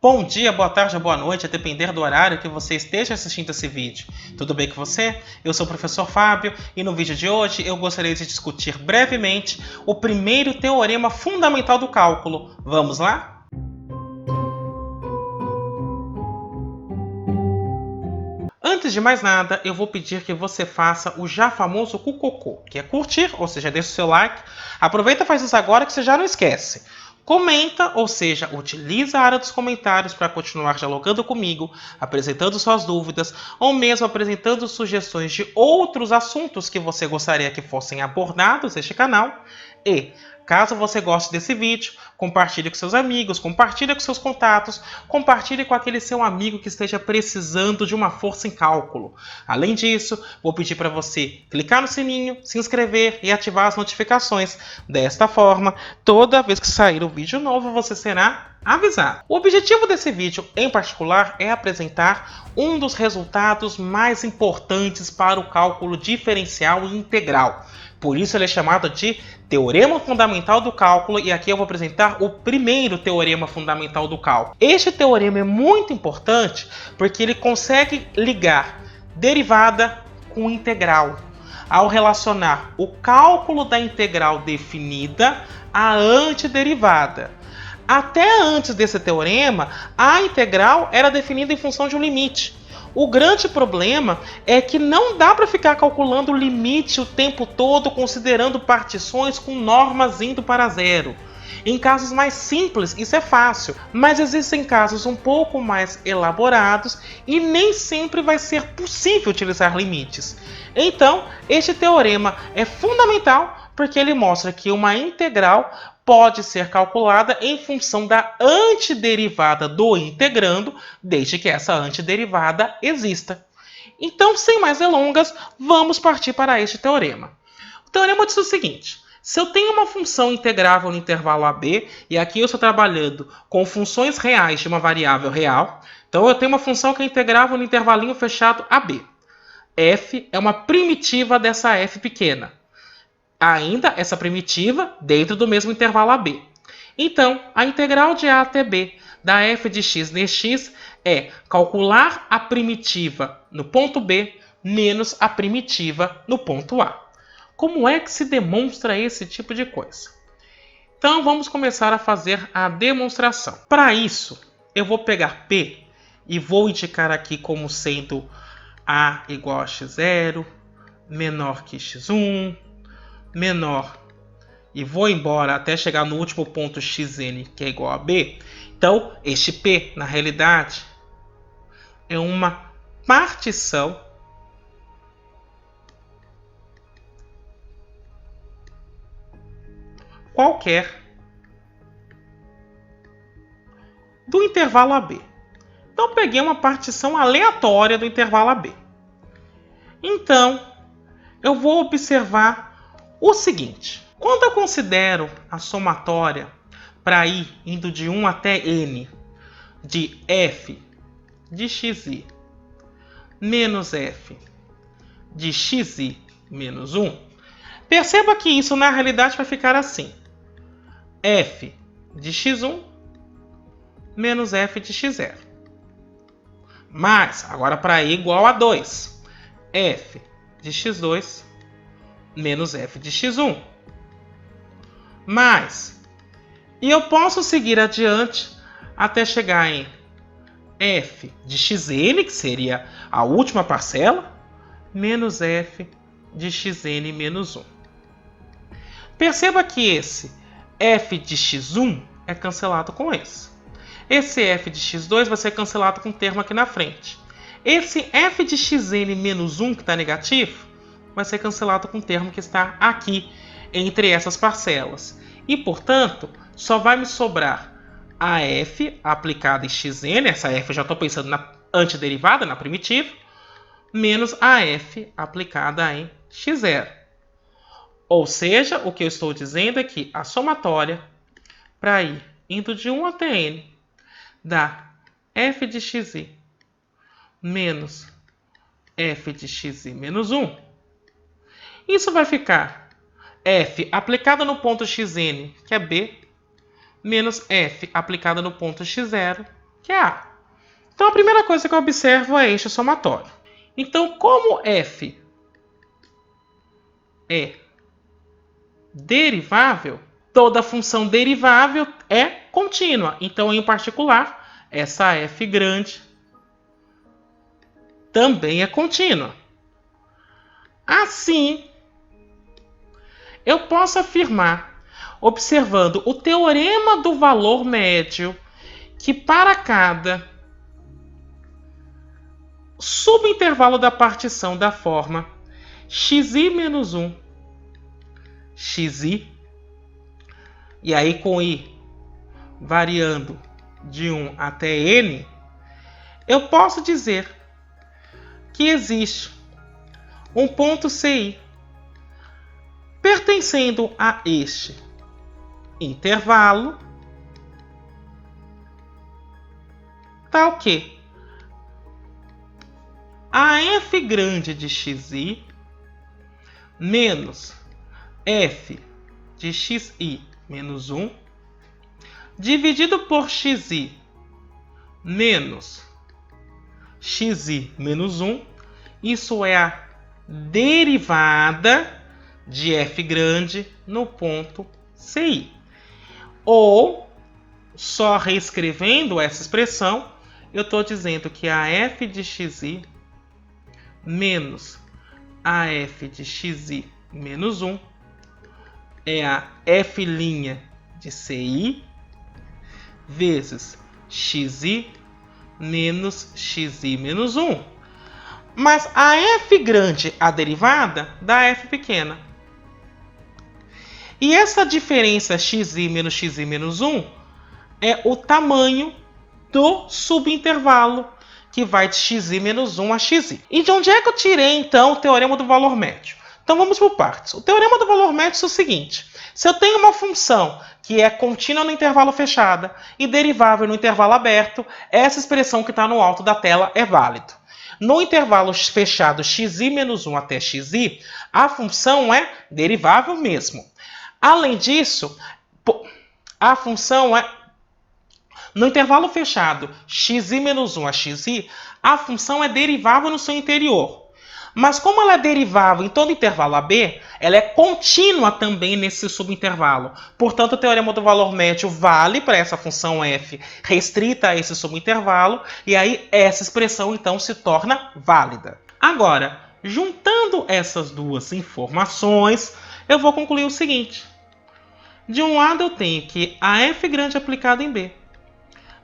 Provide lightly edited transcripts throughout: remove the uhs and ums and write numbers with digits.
Bom dia, boa tarde ou boa noite, a depender do horário que você esteja assistindo esse vídeo. Tudo bem com você? Eu sou o professor Fábio e no vídeo de hoje eu gostaria de discutir brevemente o primeiro teorema fundamental do cálculo. Vamos lá? Antes de mais nada, eu vou pedir que você faça o já famoso cucocô, que é curtir, ou seja, deixa o seu like. Aproveita e faz isso agora que você já não esquece. Comenta, ou seja, utiliza a área dos comentários para continuar dialogando comigo, apresentando suas dúvidas ou mesmo apresentando sugestões de outros assuntos que você gostaria que fossem abordados neste canal. E, caso você goste desse vídeo, compartilhe com seus amigos, compartilhe com seus contatos, compartilhe com aquele seu amigo que esteja precisando de uma força em cálculo. Além disso, vou pedir para você clicar no sininho, se inscrever e ativar as notificações. Desta forma, toda vez que sair um vídeo novo, você será avisado. O objetivo desse vídeo, em particular, é apresentar um dos resultados mais importantes para o cálculo diferencial e integral. Por isso ele é chamado de Teorema Fundamental do Cálculo, e aqui eu vou apresentar o primeiro teorema fundamental do cálculo. Este teorema é muito importante porque ele consegue ligar derivada com integral, ao relacionar o cálculo da integral definida à antiderivada. Até antes desse teorema, a integral era definida em função de um limite. O grande problema é que não dá para ficar calculando o limite o tempo todo, considerando partições com normas indo para zero. Em casos mais simples, isso é fácil, mas existem casos um pouco mais elaborados e nem sempre vai ser possível utilizar limites. Então, este teorema é fundamental porque ele mostra que uma integral pode ser calculada em função da antiderivada do integrando, desde que essa antiderivada exista. Então, sem mais delongas, vamos partir para este teorema. O teorema diz o seguinte: se eu tenho uma função integrável no intervalo AB, e aqui eu estou trabalhando com funções reais de uma variável real, então eu tenho uma função que é integrável no intervalinho fechado AB. F é uma primitiva dessa f pequena. Ainda essa primitiva dentro do mesmo intervalo AB. Então, a integral de A até B da f de x dx é calcular a primitiva no ponto B menos a primitiva no ponto A. Como é que se demonstra esse tipo de coisa? Então, vamos começar a fazer a demonstração. Para isso, eu vou pegar P e vou indicar aqui como sendo A igual a x0, menor que x1, menor, e vou embora até chegar no último ponto xn, que é igual a b. Então, este P, na realidade, é uma partição qualquer do intervalo AB. Então, peguei uma partição aleatória do intervalo AB. Então, eu vou observar o seguinte: quando eu considero a somatória para ir indo de 1 até n de f de xi menos f de xi menos 1, perceba que isso na realidade vai ficar assim: f de x1 menos f de x0. Mas, agora para i igual a 2, f de x2 menos f de x1. Mas, e eu posso seguir adiante até chegar em f de xn, que seria a última parcela, menos f de xn menos 1. Perceba que esse f de x1 é cancelado com esse. Esse f de x2 vai ser cancelado com o termo aqui na frente. Esse f de xn menos 1, que está negativo, vai ser cancelado com o termo que está aqui entre essas parcelas. E, portanto, só vai me sobrar a f aplicada em xn, essa f eu já estou pensando na antiderivada, na primitiva, menos a f aplicada em x0. Ou seja, o que eu estou dizendo é que a somatória para ir indo de 1 até n dá f de xi menos f de xi menos 1. Isso vai ficar f aplicada no ponto xn, que é b, menos f aplicada no ponto x0, que é A. Então a primeira coisa que eu observo é este somatório. Então, como f é derivável, toda função derivável é contínua. Então, em particular, essa f grande também é contínua. Assim, eu posso afirmar, observando o teorema do valor médio, que para cada subintervalo da partição da forma xi menos 1, xi, e aí com i variando de 1 até n, eu posso dizer que existe um ponto CI pertencendo a este intervalo, tal que a f grande de xi menos f de xi menos 1 dividido por xi menos xi menos 1, isso é a derivada de f grande no ponto CI. Ou, só reescrevendo essa expressão, eu estou dizendo que a f de xi menos a f de xi menos 1 é a f' de CI vezes xi menos xi menos 1. Mas a f grande, a derivada, da f pequena. E essa diferença xi menos 1 é o tamanho do subintervalo, que vai de xi menos 1 a xi. E de onde é que eu tirei, então, o teorema do valor médio? Então vamos por partes. O teorema do valor médio é o seguinte: se eu tenho uma função que é contínua no intervalo fechado e derivável no intervalo aberto, essa expressão que está no alto da tela é válida. No intervalo fechado xi menos 1 até xi, a função é derivável mesmo. Além disso, a função é... No intervalo fechado xi menos 1 a xi, a função é derivável no seu interior. Mas como ela é derivável em todo intervalo AB, ela é contínua também nesse subintervalo. Portanto, o teorema do valor médio vale para essa função f restrita a esse subintervalo, e aí essa expressão então se torna válida. Agora, juntando essas duas informações, eu vou concluir o seguinte. De um lado eu tenho que a f grande aplicada em B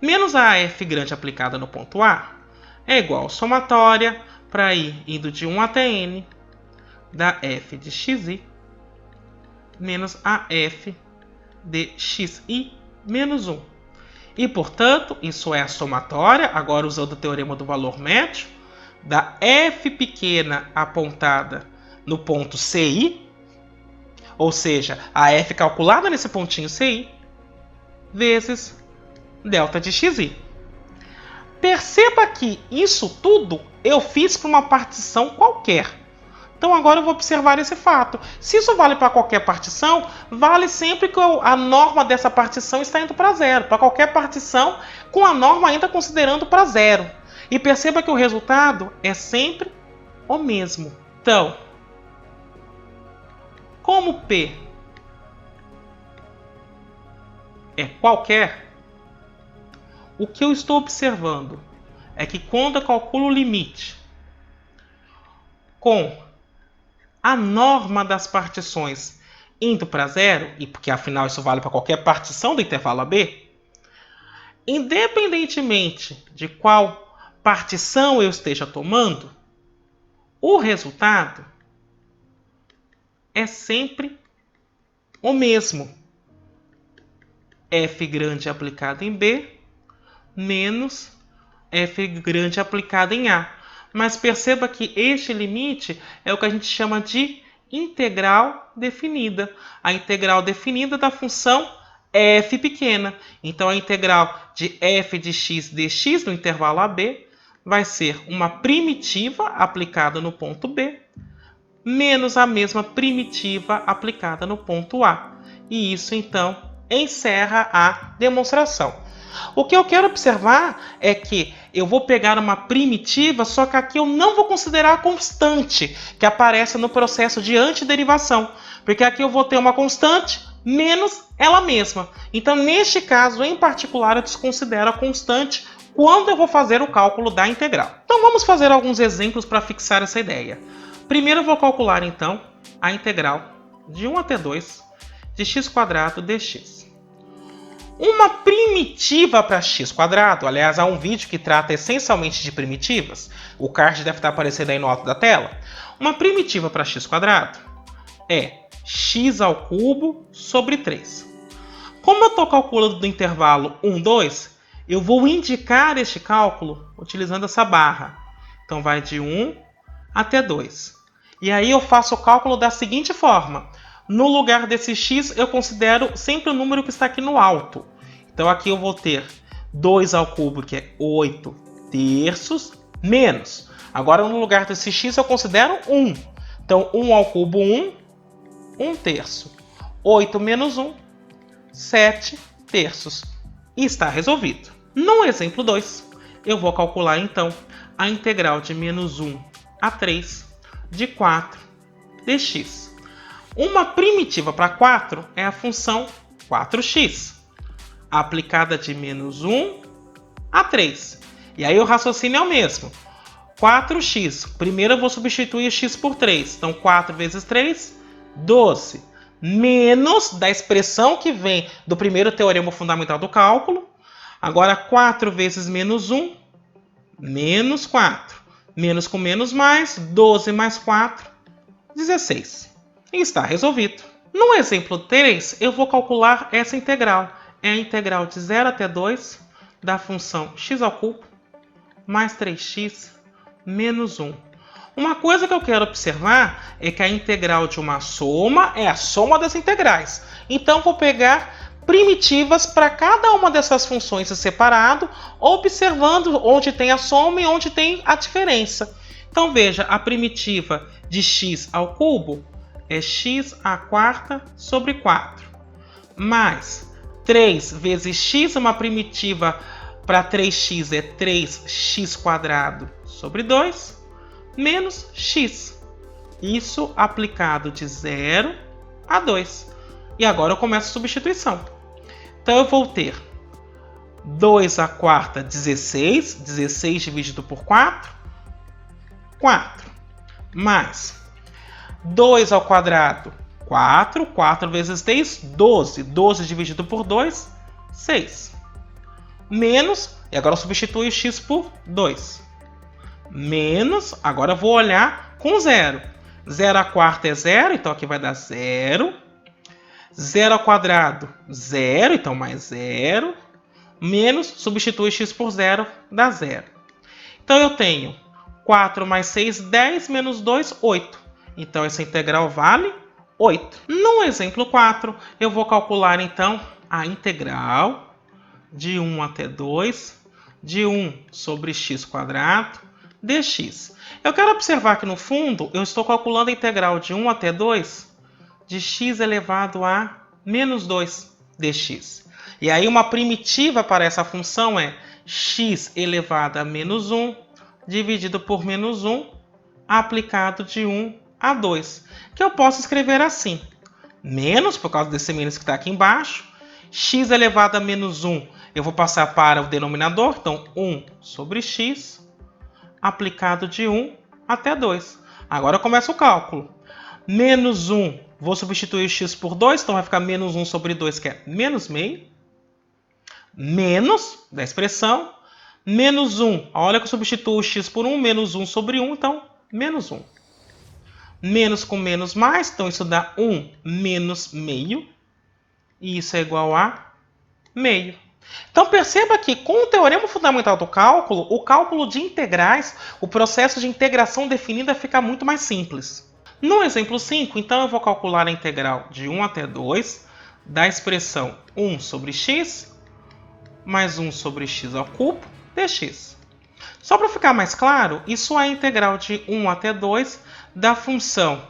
menos a f grande aplicada no ponto A é igual a somatória para ir indo de 1 até n da f de xi menos a f de xi menos 1. E, portanto, isso é a somatória, agora usando o teorema do valor médio, da f pequena apontada no ponto CI, ou seja, a f calculada nesse pontinho CI, vezes delta de xi. Perceba que isso tudo eu fiz para uma partição qualquer. Então agora eu vou observar esse fato. Se isso vale para qualquer partição, vale sempre que a norma dessa partição está indo para zero. Para qualquer partição, com a norma ainda considerando para zero. E perceba que o resultado é sempre o mesmo. Então, como P é qualquer, o que eu estou observando é que quando eu calculo o limite com a norma das partições indo para zero, e porque afinal isso vale para qualquer partição do intervalo AB, independentemente de qual partição eu esteja tomando, o resultado é sempre o mesmo. F grande aplicada em B menos f grande aplicada em A. Mas perceba que este limite é o que a gente chama de integral definida. A integral definida da função f pequena. Então, a integral de f de x dx no intervalo AB vai ser uma primitiva aplicada no ponto B menos a mesma primitiva aplicada no ponto A. E isso, então, encerra a demonstração. O que eu quero observar é que eu vou pegar uma primitiva, só que aqui eu não vou considerar a constante que aparece no processo de antiderivação, porque aqui eu vou ter uma constante menos ela mesma. Então, neste caso em particular, eu desconsidero a constante quando eu vou fazer o cálculo da integral. Então, vamos fazer alguns exemplos para fixar essa ideia. Primeiro, eu vou calcular, então, a integral de 1 até 2 de x² dx. Uma primitiva para x², aliás, há um vídeo que trata essencialmente de primitivas, o card deve estar aparecendo aí no alto da tela. Uma primitiva para x² é x³ sobre 3. Como eu estou calculando do intervalo 1, 2, eu vou indicar este cálculo utilizando essa barra. Então, vai de 1 até 2. E aí eu faço o cálculo da seguinte forma. No lugar desse x, eu considero sempre o número que está aqui no alto. Então, aqui eu vou ter 2³, que é 8 terços, menos. Agora, no lugar desse x, eu considero 1. Então, 1³, 1 terço. 8 menos 1, 7 terços. E está resolvido. No exemplo 2, eu vou calcular, então, a integral de menos 1 a 3 de 4 dx. Uma primitiva para 4 é a função 4x, aplicada de menos 1 a 3. E aí o raciocínio é o mesmo. 4x. Primeiro eu vou substituir o x por 3. Então, 4 vezes 3, 12. Menos da expressão que vem do primeiro teorema fundamental do cálculo. Agora, 4 vezes menos 1, menos 4. Menos com menos mais, 12 mais 4, 16. E está resolvido. No exemplo 3, eu vou calcular essa integral. É a integral de 0 até 2 da função x³ mais 3x menos 1. Uma coisa que eu quero observar é que a integral de uma soma é a soma das integrais. Então, vou pegar primitivas para cada uma dessas funções em separado, observando onde tem a soma e onde tem a diferença. Então, veja, a primitiva de x³ é x² sobre 4, mais 3 vezes x, uma primitiva para 3x é 3x² sobre 2, menos x. Isso aplicado de 0 a 2. E agora eu começo a substituição. Então, eu vou ter 2⁴, 16. 16 dividido por 4, 4. Mais 2², 4. 4 vezes 3, 12. 12 dividido por 2, 6. Menos, e agora eu substituo o x por 2. Menos, agora eu vou olhar com 0. 0² é 0, então aqui vai dar 0. 0², 0, então mais 0. Menos, substitui x por 0, dá 0. Então eu tenho 4 mais 6, 10, menos 2, 8. Então essa integral vale 8. No exemplo 4, eu vou calcular então a integral de 1 até 2 de 1 sobre x² dx. Eu quero observar que no fundo eu estou calculando a integral de 1 até 2 de x elevado a menos 2 dx. E aí uma primitiva para essa função é x elevado a menos 1 dividido por menos 1 aplicado de 1 a 2. Que eu posso escrever assim. Menos, por causa desse menos que está aqui embaixo. X elevado a menos 1 eu vou passar para o denominador. Então, 1 sobre x aplicado de 1 até 2. Agora eu começo o cálculo. Menos 1, vou substituir o x por 2, então vai ficar menos 1 sobre 2, que é menos meio. Menos da expressão. Menos 1, olha que eu substituo o x por 1, menos 1 sobre 1, então menos 1. Menos com menos mais, então isso dá 1 menos meio. E isso é igual a meio. Então perceba que com o teorema fundamental do cálculo, o cálculo de integrais, o processo de integração definida fica muito mais simples. No exemplo 5, então eu vou calcular a integral de 1 até 2 da expressão 1 sobre x mais 1 sobre x³ dx. Só para ficar mais claro, isso é a integral de 1 até 2 da função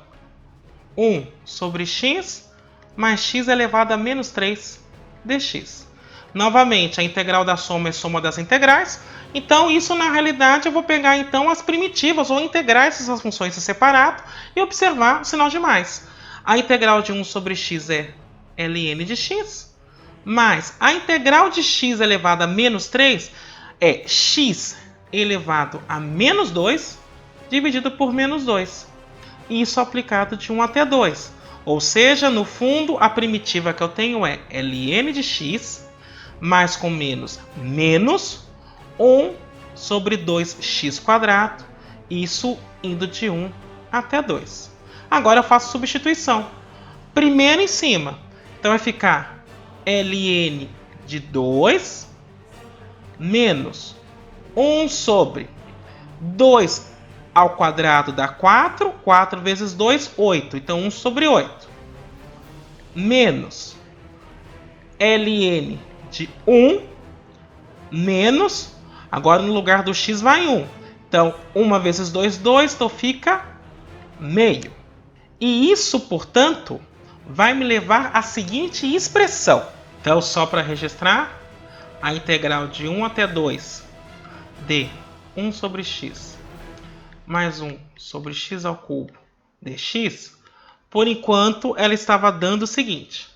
1 sobre x mais x elevado a menos 3 dx. Novamente, a integral da soma é soma das integrais. Então, isso na realidade eu vou pegar então as primitivas ou integrar essas funções em separado e observar o sinal de mais. A integral de 1 sobre x é ln de x, mais a integral de x elevado a menos 3 é x elevado a menos 2 dividido por menos 2. Isso aplicado de 1 até 2. Ou seja, no fundo, a primitiva que eu tenho é ln de x mais com menos 1 sobre 2x², isso indo de 1 até 2. Agora eu faço substituição. Primeiro em cima, então vai ficar ln de 2 menos 1 sobre 2 ao quadrado dá 4, 4 vezes 2, 8. Então 1 sobre 8. Menos ln de 1 menos, agora no lugar do x vai 1. Então 1 vezes 2, 2, então fica meio. E isso, portanto, vai me levar à seguinte expressão. Então, só para registrar, a integral de 1 até 2 de 1 sobre x mais 1 sobre x ao cubo dx, por enquanto ela estava dando o seguinte: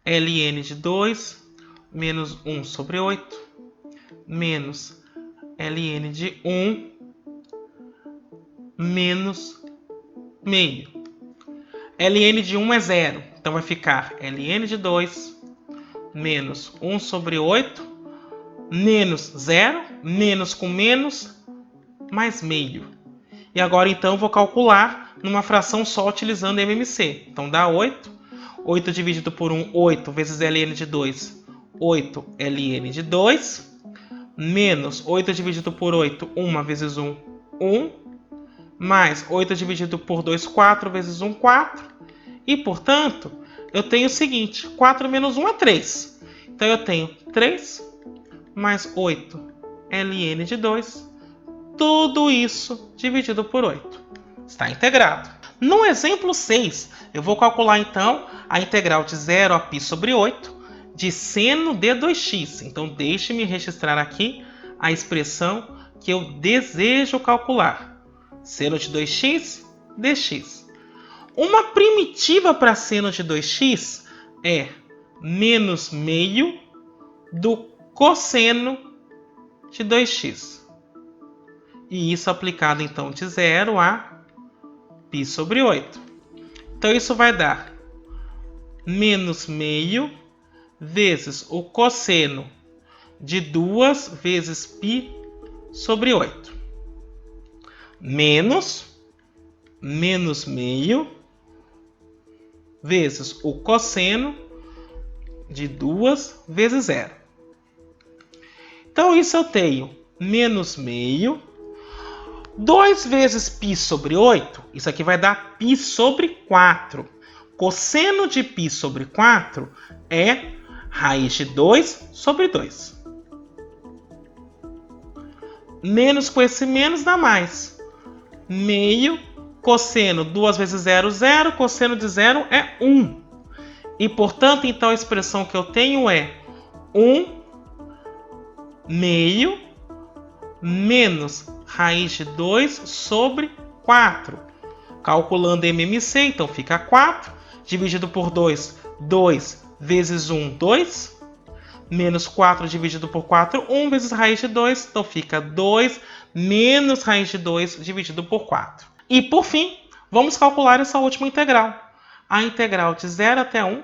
ln de 2 menos 1 sobre 8 menos ln de 1 menos meio. Ln de 1 é 0, então vai ficar ln de 2 menos 1 sobre 8 menos 0, menos com menos, mais meio. E agora então eu vou calcular numa fração só utilizando MMC. Então dá 8. 8 dividido por 1, 8 vezes ln de 2, 8 ln de 2. Menos 8 dividido por 8, 1 vezes 1, 1. Mais 8 dividido por 2, 4 vezes 1, 4. E, portanto, eu tenho o seguinte: 4 menos 1 é 3. Então eu tenho 3 mais 8 ln de 2. Tudo isso dividido por 8. Está integrado. No exemplo 6, eu vou calcular então a integral de 0 a π sobre 8 de seno de 2x. Então deixe-me registrar aqui a expressão que eu desejo calcular. Seno de 2x dx. Uma primitiva para seno de 2x é menos meio do cosseno de 2x. E isso aplicado então de 0 a π sobre 8. Então isso vai dar menos meio vezes o cosseno de 2 vezes π sobre 8. Menos meio vezes o cosseno de 2 vezes 0. Então isso eu tenho menos meio. 2 vezes π sobre 8, isso aqui vai dar π sobre 4. Cosseno de π sobre 4 é raiz de 2 sobre 2. Menos com esse menos dá mais. Meio, cosseno 2 vezes 0, 0. Cosseno de 0 é 1. E, portanto, então a expressão que eu tenho é 1 meio menos raiz de 2 sobre 4. Calculando MMC, então fica 4. Dividido por 2, 2 vezes 1, 2. Menos 4 dividido por 4, 1 vezes raiz de 2. Então fica 2 menos raiz de 2 dividido por 4. E por fim, vamos calcular essa última integral. A integral de 0 até 1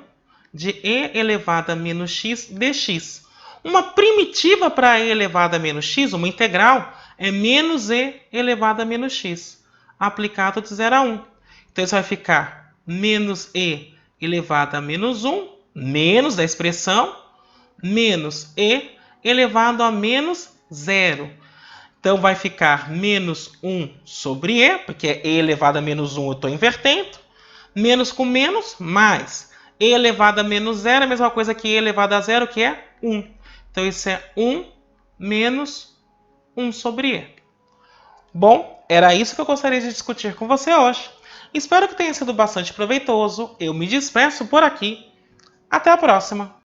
de e elevado a menos x dx. Uma primitiva para e elevado a menos x, uma integral, é menos e elevado a menos x, aplicado de 0 a 1. Então isso vai ficar menos e elevado a menos 1, menos da expressão, menos e elevado a menos 0. Então vai ficar menos 1 sobre e, porque é e elevado a menos 1 eu estou invertendo. Menos com menos, mais. E elevado a menos 0 é a mesma coisa que e elevado a 0, que é 1. Então isso é 1 menos 1 sobre e. Bom, era isso que eu gostaria de discutir com você hoje. Espero que tenha sido bastante proveitoso. Eu me despeço por aqui. Até a próxima!